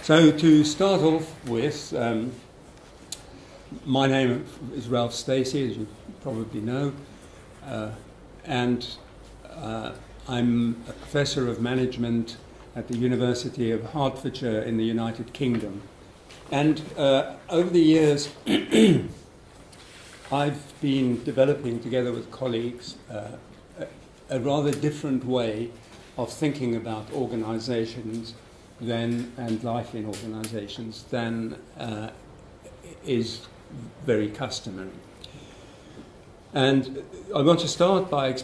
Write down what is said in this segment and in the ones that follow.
So to start off with, my name is Ralph Stacy, as you probably know, and I'm a professor of management at the University of Hertfordshire in the United Kingdom. And over the years, I've been developing, together with colleagues, a rather different way of thinking about organizations and life in organizations than is very customary. And I want to start by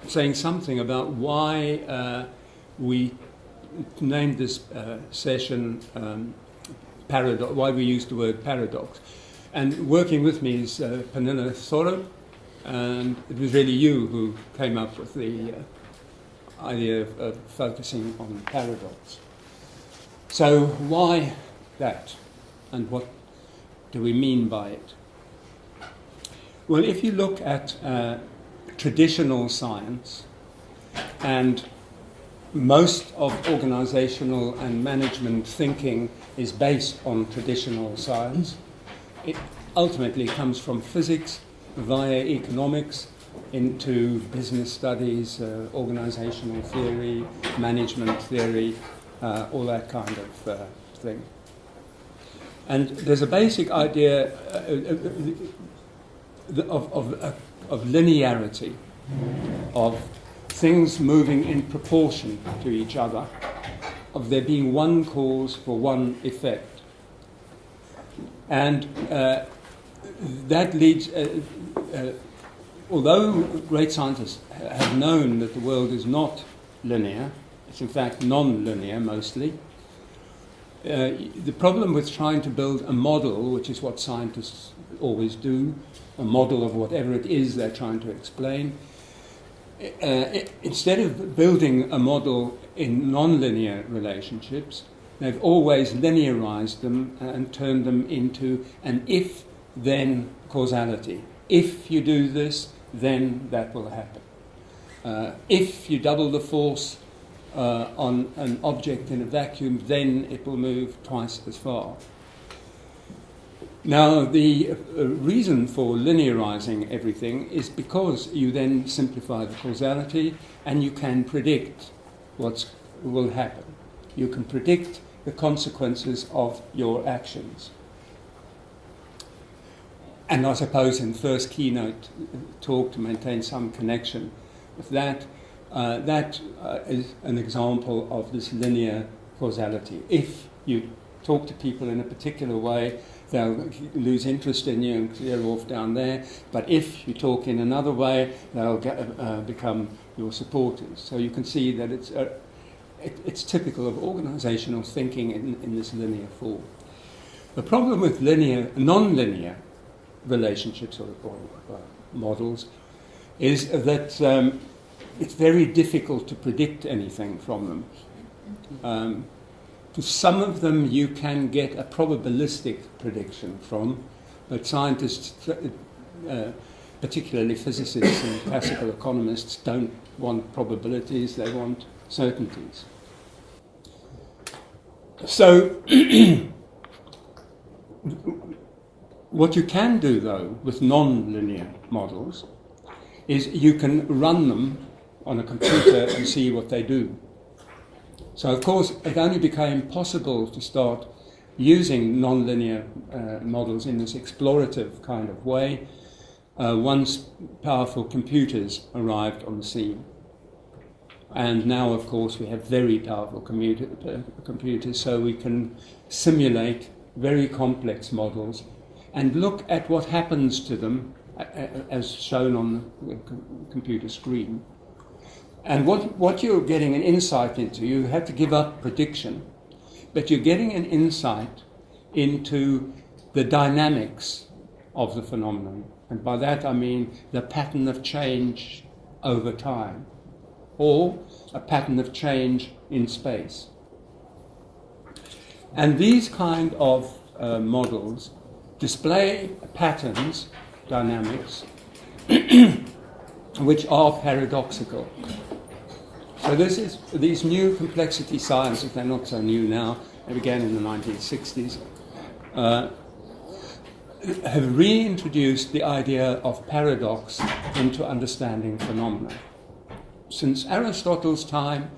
saying something about why we named this session paradox, why we used the word paradox. And working with me is Pernilla Thorup, and it was really you who came up with the idea of focusing on paradox. So why that, and what do we mean by it? Well, if you look at traditional science, and most of organizational and management thinking is based on traditional science, it ultimately comes from physics via economics into business studies, organizational theory, management theory, all that kind of thing. And there's a basic idea of linearity, of things moving in proportion to each other, of there being one cause for one effect. And that leads, although great scientists have known that the world is not linear, it's in fact non-linear mostly, the problem with trying to build a model, which is what scientists always do, a model of whatever it is they're trying to explain, instead of building a model in non-linear relationships, they've always linearized them and turned them into an if-then causality. If you do this, then that will happen. If you double the force on an object in a vacuum, then it will move twice as far. Now, the reason for linearizing everything is because you then simplify the causality and you can predict what will happen. You can predict the consequences of your actions. And I suppose in the first keynote talk, to maintain some connection with that, that is an example of this linear causality. If you talk to people in a particular way, they'll lose interest in you and clear off down there. But if you talk in another way, they'll become your supporters. So you can see that it's typical of organizational thinking in this linear form. The problem with non-linear relationships or models is that it's very difficult to predict anything from them. To some of them you can get a probabilistic prediction from, but scientists, particularly physicists and classical economists, don't want probabilities, they want certainties. So what you can do, though, with non-linear models is you can run them on a computer and see what they do. So, of course, it only became possible to start using non-linear models in this explorative kind of way once powerful computers arrived on the scene. And now, of course, we have very powerful computers, so we can simulate very complex models and look at what happens to them as shown on the computer screen. And what you're getting an insight into, you have to give up prediction, but you're getting an insight into the dynamics of the phenomenon. And by that I mean the pattern of change over time, or a pattern of change in space. And these kind of models display patterns, dynamics, which are paradoxical. So these new complexity sciences, they're not so new now, they began in the 1960s, have reintroduced the idea of paradox into understanding phenomena. Since Aristotle's time,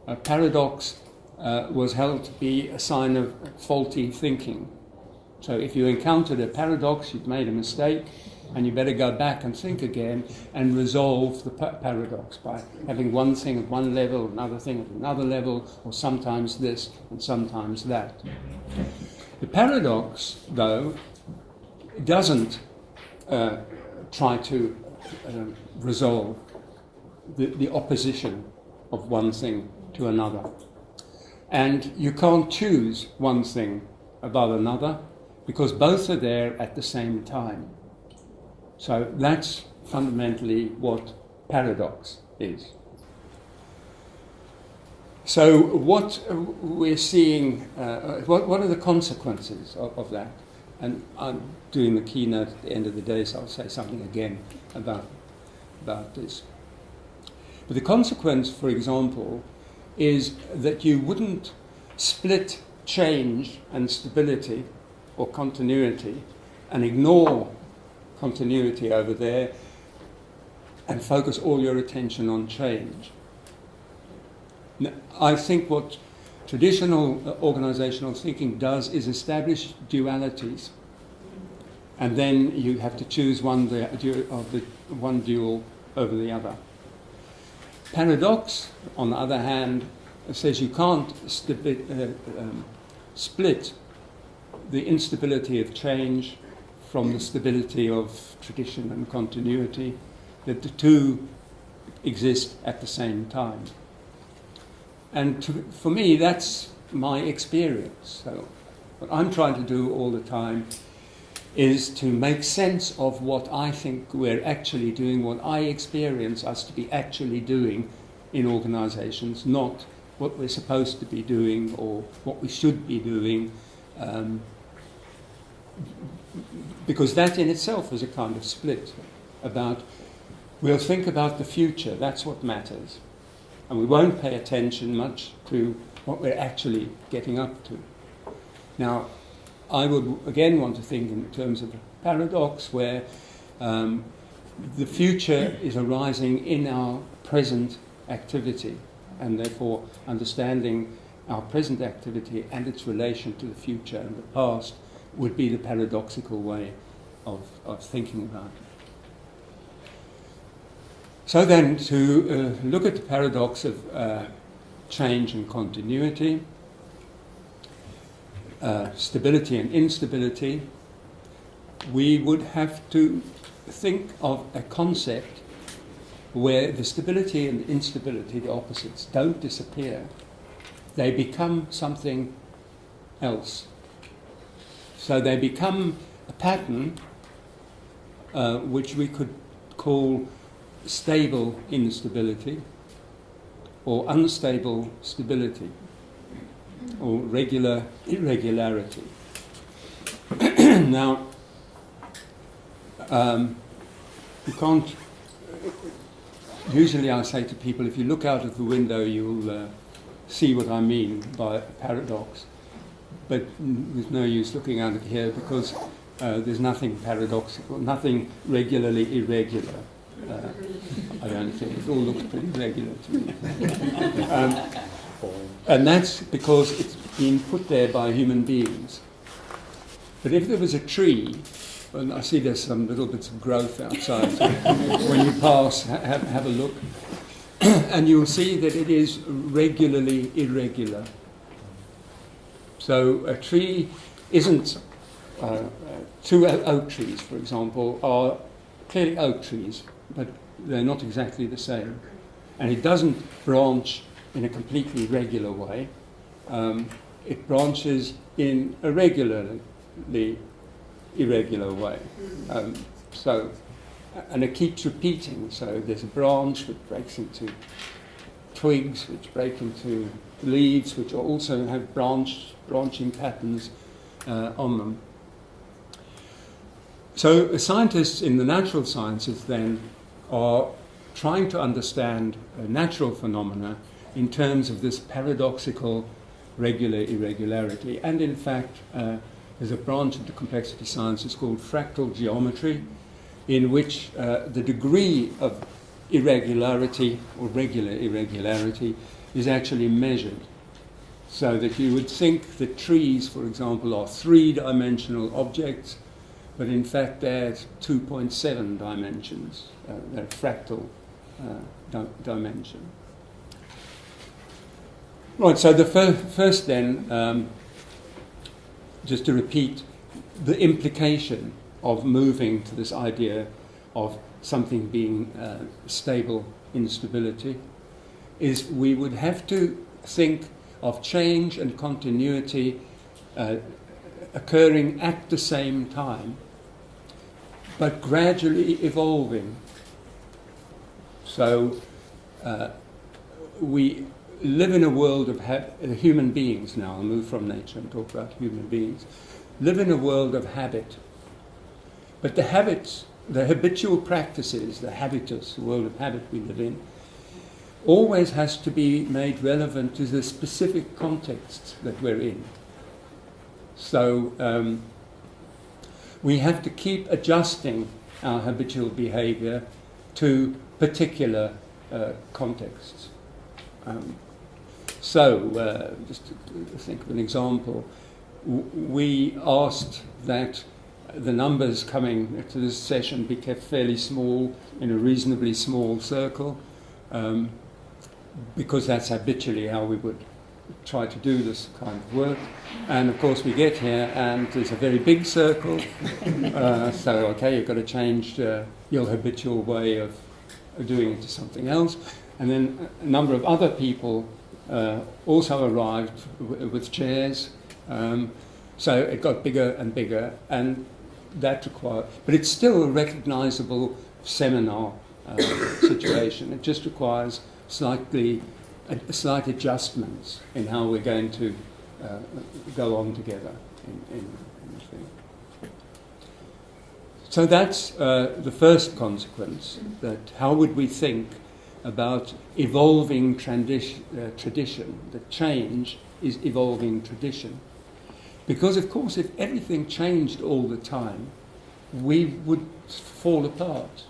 a paradox was held to be a sign of faulty thinking. So if you encountered a paradox, you'd made a mistake, and you better go back and think again and resolve the paradox by having one thing at one level, another thing at another level, or sometimes this and sometimes that. The paradox, though, doesn't try to resolve the opposition of one thing to another. And you can't choose one thing above another because both are there at the same time. So that's fundamentally what paradox is. So what we're seeing, what are the consequences of that? And I'm doing the keynote at the end of the day, so I'll say something again about this. But the consequence, for example, is that you wouldn't split change and stability or continuity and ignore continuity over there and focus all your attention on change. Now, I think what traditional organizational thinking does is establish dualities, and then you have to choose one dual over the other. Paradox, on the other hand, says you can't split the instability of change from the stability of tradition and continuity, that the two exist at the same time. And for me, that's my experience. So what I'm trying to do all the time is to make sense of what I think we're actually doing, what I experience us to be actually doing in organizations, not what we're supposed to be doing or what we should be doing, because that in itself is a kind of split about, we'll think about the future, that's what matters, and we won't pay attention much to what we're actually getting up to. Now, I would again want to think in terms of a paradox where the future is arising in our present activity, and therefore understanding our present activity and its relation to the future and the past would be the paradoxical way of thinking about it. So then, to look at the paradox of change and continuity, stability and instability, we would have to think of a concept where the stability and instability, the opposites, don't disappear. They become something else. So they become a pattern which we could call stable instability or unstable stability or regular irregularity. Now, you can't... Usually I say to people, if you look out of the window, you'll see what I mean by a paradox. But there's no use looking out of here because there's nothing paradoxical, nothing regularly irregular. I don't think. It all looks pretty regular to me. And that's because it's been put there by human beings. But if there was a tree, and I see there's some little bits of growth outside, so when you pass, have a look, and you'll see that it is regularly irregular. So a tree isn't... two oak trees, for example, are clearly oak trees, but they're not exactly the same. And it doesn't branch in a completely regular way. It branches in a regularly irregular way. And it keeps repeating. So there's a branch which breaks into twigs, which break into leaves, which also have branching patterns on them. So scientists in the natural sciences then are trying to understand natural phenomena in terms of this paradoxical regular irregularity. And in fact, there's a branch of the complexity sciences called Fractal Geometry, in which the degree of irregularity or regular irregularity is actually measured. So that you would think that trees, for example, are three-dimensional objects, but in fact they're 2.7 dimensions. They're fractal dimension. Right, so the first then, just to repeat, the implication of moving to this idea of something being stable instability is we would have to think of change and continuity occurring at the same time, but gradually evolving. So we live in a world of human beings now. I'll move from nature and talk about human beings. Live in a world of habit. But the habits, the habitual practices, the habitus, the world of habit we live in, always has to be made relevant to the specific context that we're in. So we have to keep adjusting our habitual behavior to particular contexts. Just to think of an example, we asked that the numbers coming to this session be kept fairly small, in a reasonably small circle, because that's habitually how we would try to do this kind of work. And of course we get here and there's a very big circle, so okay, you've got to change your habitual way of doing it to something else. And then a number of other people also arrived with chairs, so it got bigger and bigger, and that required, but it's still a recognizable seminar situation. It just requires slight adjustments in how we're going to go on together in the thing. So that's the first consequence, that how would we think about evolving tradition, that change is evolving tradition. Because of course if everything changed all the time, we would fall apart.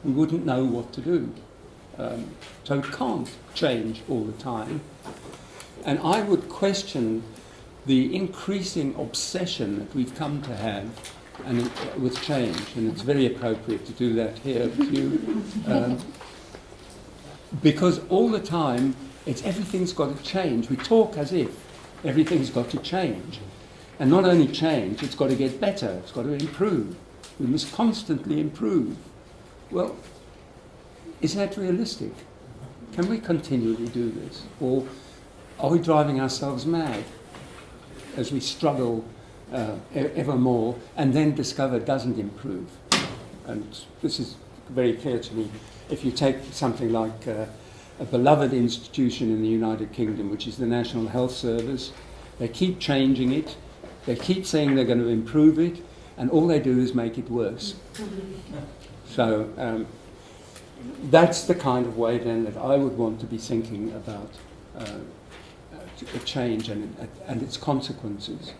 We wouldn't know what to do. So it can't change all the time. And I would question the increasing obsession that we've come to have with change, and it's very appropriate to do that here with you. Because all the time, everything's got to change. We talk as if everything's got to change. And not only change, it's got to get better, it's got to improve. We must constantly improve. Well, is that realistic? Can we continually do this? Or are we driving ourselves mad as we struggle ever more and then discover it doesn't improve? And this is very clear to me. If you take something like a beloved institution in the United Kingdom, which is the National Health Service, they keep changing it, they keep saying they're going to improve it, and all they do is make it worse. So that's the kind of way then that I would want to be thinking about a change and its consequences.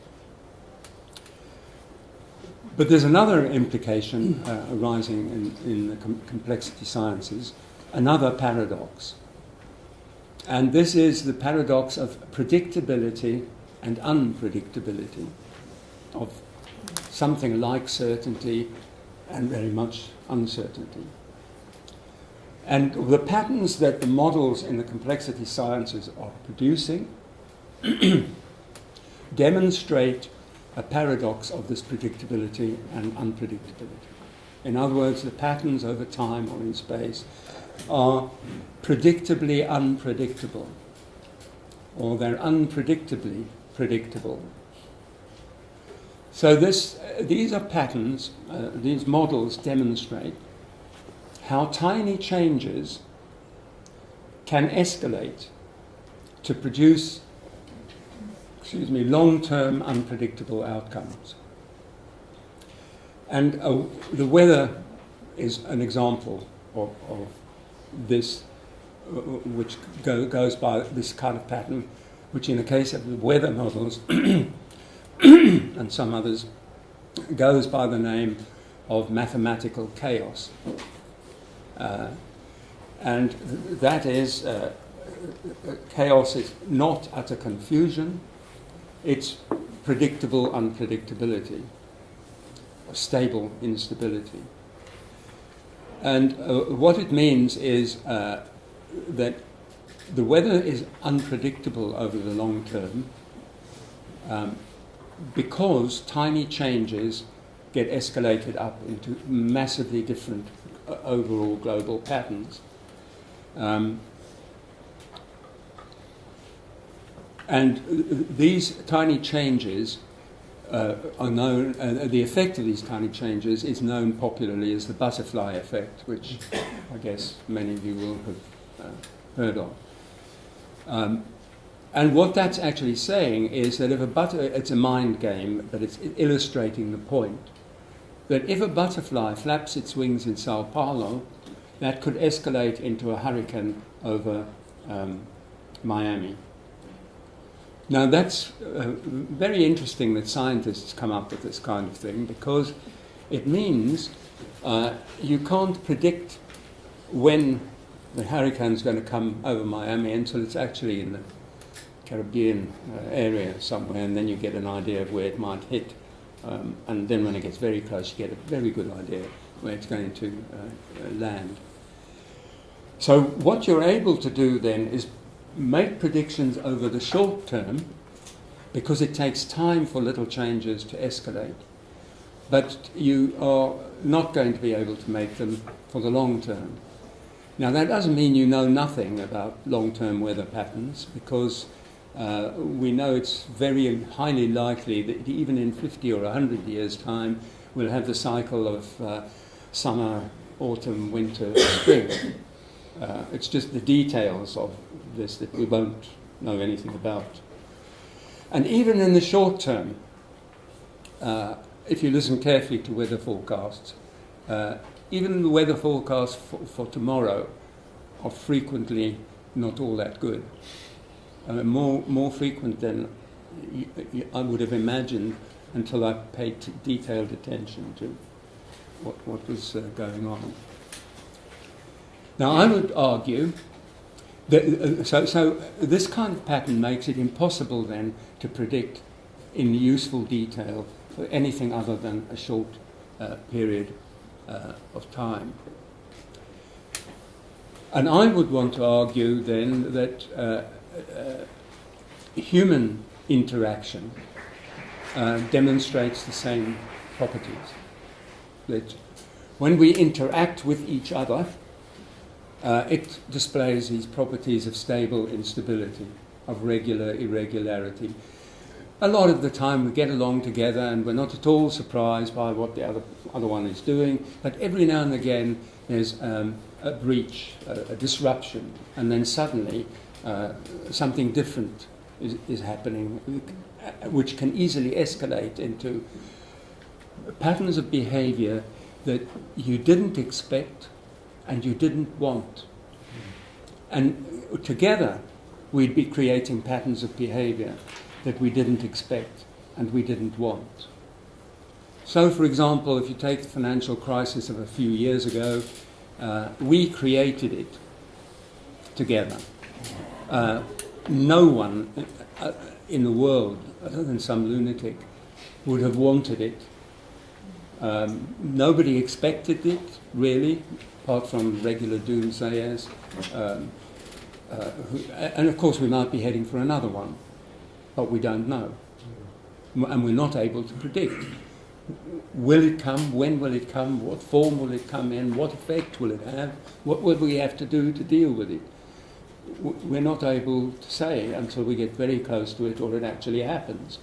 But there's another implication arising in the complexity sciences, another paradox. And this is the paradox of predictability and unpredictability, of something like certainty and very much uncertainty. And the patterns that the models in the complexity sciences are producing demonstrate a paradox of this predictability and unpredictability. In other words, the patterns over time or in space are predictably unpredictable, or they're unpredictably predictable. So these are patterns, these models demonstrate how tiny changes can escalate to produce long-term unpredictable outcomes. And the weather is an example of this, which goes by this kind of pattern. which in the case of the weather models and some others goes by the name of mathematical chaos. And that is, chaos is not utter confusion, it's predictable unpredictability, stable instability. And what it means is that the weather is unpredictable over the long term because tiny changes get escalated up into massively different overall global patterns. And these tiny changes are known, the effect of these tiny changes is known popularly as the butterfly effect, which I guess many of you will have heard of. And what that's actually saying is that if it's a mind game, but it's illustrating the point, that if a butterfly flaps its wings in Sao Paulo, that could escalate into a hurricane over Miami. Now that's very interesting that scientists come up with this kind of thing, because it means you can't predict when the hurricane's going to come over Miami until it's actually in the Caribbean area somewhere, and then you get an idea of where it might hit. And then when it gets very close, you get a very good idea where it's going to land. So what you're able to do then is make predictions over the short term, because it takes time for little changes to escalate. But you are not going to be able to make them for the long term. Now that doesn't mean you know nothing about long-term weather patterns, because we know it's very highly likely that even in 50 or 100 years' time, we'll have the cycle of summer, autumn, winter, spring. It's just the details of this that we won't know anything about. And even in the short term, if you listen carefully to weather forecasts, even the weather forecasts for tomorrow are frequently not all that good. More frequent than I would have imagined until I paid detailed attention to what was going on. Now I would argue that so this kind of pattern makes it impossible then to predict in useful detail for anything other than a short period of time. And I would want to argue then that human interaction demonstrates the same properties. That when we interact with each other, it displays these properties of stable instability, of regular irregularity. A lot of the time we get along together and we're not at all surprised by what the other one is doing, but every now and again there's a breach, a disruption, and then suddenly something different is happening, which can easily escalate into patterns of behavior that you didn't expect and you didn't want. And together we'd be creating patterns of behavior that we didn't expect and we didn't want. So, for example, if you take the financial crisis of a few years ago, we created it together. No one in the world, other than some lunatic, would have wanted it. Nobody expected it, really, apart from regular doomsayers. And of course we might be heading for another one, but we don't know. And we're not able to predict. Will it come? When will it come? What form will it come in? What effect will it have? What will we have to do to deal with it? We're not able to say until we get very close to it or it actually happens.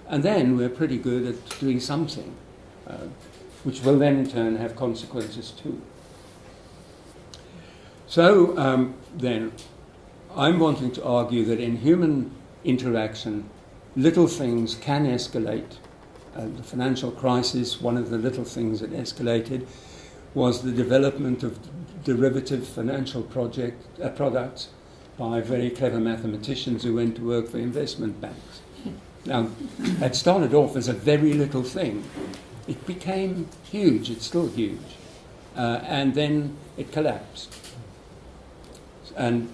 And then we're pretty good at doing something, which will then in turn have consequences too. So then, I'm wanting to argue that in human interaction, little things can escalate. The financial crisis, one of the little things that escalated was the development of derivative financial products by very clever mathematicians who went to work for investment banks. Now, it started off as a very little thing. It became huge. It's still huge. And then it collapsed. And